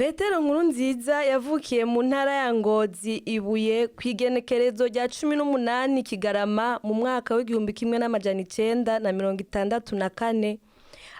Petero Nkurunziza yavukiye mu ntara ya Ngozi Ibuye ku Igenekerezo rya 18 Kigarama mu mwaka w'1964.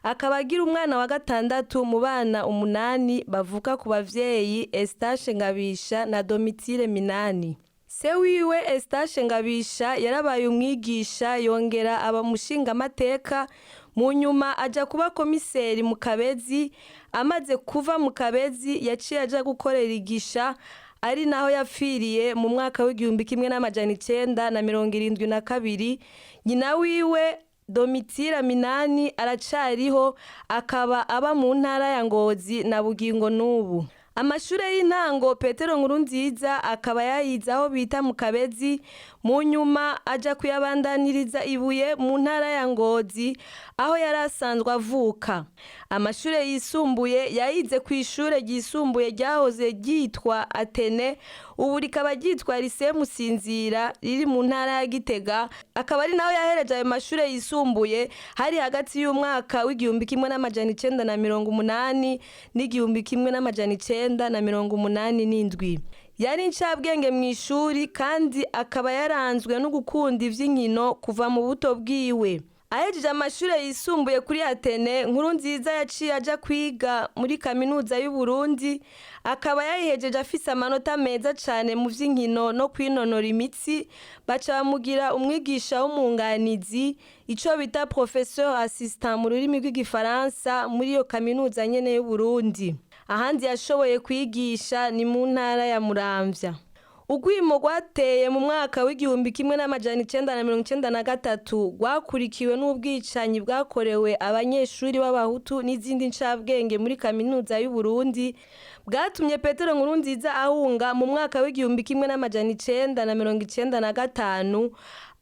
Akaba agira umwana wa gatandatu mu bana 8 bavuka ku bavyeyi Eustache Ngabisha na Domitile Minani. Se wiwe Eustache Ngabisha yarabaye umwigisha yongera aba mushinga amateka, mu nyuma aja kuba komiseri mu Kabezi. Amaze kuva mu Kabezi yaciye aja gukorera Igisha, ari naho yapfiriye mu mwaka w'1972. Nyina wiwe Domitile Minani aracariho, akaba aba mu ntara ya Ngozi na bugingo n'ubu. Amashure y'intango Petero Nkurunziza akaba yayize aho bita mu Kabezi, mu nyuma aja kuyabandaniriza Ibuye mu ntara ya Ngozi aho yarasanzwe avuka. Amashure yisumbuye yayize ku ishure ryisumbuye ryahoze ryitwa Atene, ubu rikaba ryitwa Lycée Musinzira riri mu ntara ya Gitega. Akaba ari naho yahereje ayo mashure yisumbuye hari hagati y'umwaka w'1980 n'1987. Yari incabwenge mu ishuri kandi akaba yaranzwe no gukunda ivy'inkino kuva mu buto bwiwe. Ahejeje amashure yisumbuye kuri Atene, Nkurunziza yaciye aja kwiga muri kaminuza y'u Burundi. Akaba yayihejeje afise amanota meza cane mu vy'inkino no kwinonora imitsi. Baca bamugira umwigisha w'umunganizi, ico bita professeur assistant mu rurimi rw'igifaransa, muri iyo kaminuza nyene y'u Burundi. Ahandi yashoboye kwigisha ni mu ntara ya Muramvya. Ugwimo rwateye mu mwaka w'1993 rwakurikiwe n'ubwicanyi bwakorewe abanyeshuri b'abahutu n'izindi ncabwenge muri kaminuza y'u Burundi, bwatumye Petero Nkurunziza ahunga mu mwaka w'1995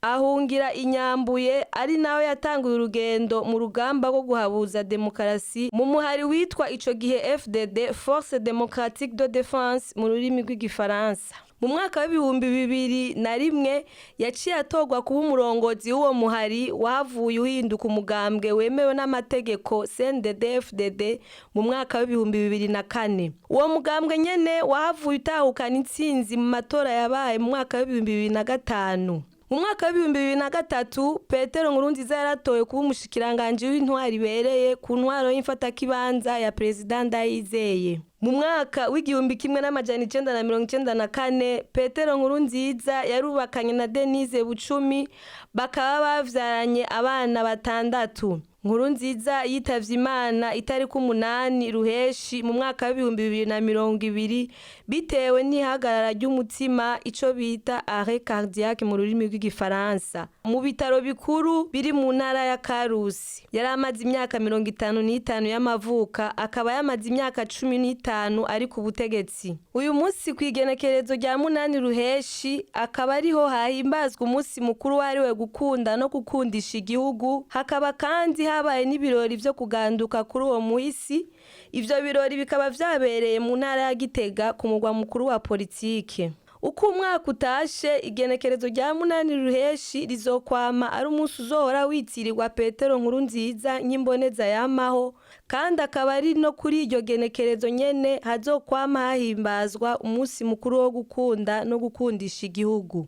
ahungira Inyambuye, ari naho yatanguye urugendo mu rugamba rwo guhabuza demokarasi mu muhari witwa ico gihe FDD, Force Démocratique de Défense mu rurimi rw'igifaransa. Mu mwaka w'2001 yaciye atorwa kuba umurongozi w'uwo muhari, wahavuye uhinduka umugambwe wemewe n'amategeko CNDD-FDD mu mwaka w'2004. Uwo mugambwe nyene wahavuye utahukana intsinzi mu matora yabaye mu mwaka w'2005. Mu mwaka w'2003 Petero Nkurunziza yaratowe kuba umushikiranganje w'intwari ibereye ku ntwaro y'imfatakibanza ya President Ndayizeye. Mu mwaka w'1994 Petero Nkurunziza yarubakanye na Denise Bucumi, bakaba bavyaranye abana 6. Nkurunziza yitavye Imana itariki 8 Ruheshi mu mwaka wa 2020 bitewe n'ihagarara ry'umutima, ico bita arrêt cardiaque mu rurimi rw'igifaransa, mu bitaro bikuru biri mu ntara ya Karusi. Yari amaze imyaka 55 y'amavuka, akaba yamaze imyaka 15 ari ku butegetsi. Uyu musi ku Igenekerezo rya 8 Ruheshi akaba ariho hahimbazwa umusi mukuru wahariwe gukunda no kugukundisha igihugu. Hakaba kandi habaye n'ibirori vyo kuganduka kuri uwo musi. Ivyo birori bikaba vyabereye mu ntara ya Gitega ku murwa mukuru wa politike. Uko umwaka utashe, Igenekerezo rya 8 Ruheshi rizokwama ari umusi uzohora witiriwe Petero Nkurunziza nk'Imboneza Yamaho, kandi akaba ari no kuri iryo genekerezo nyene hazokwama hahimbazwa umusi mukuru wo gukunda no gukundisha igihugu.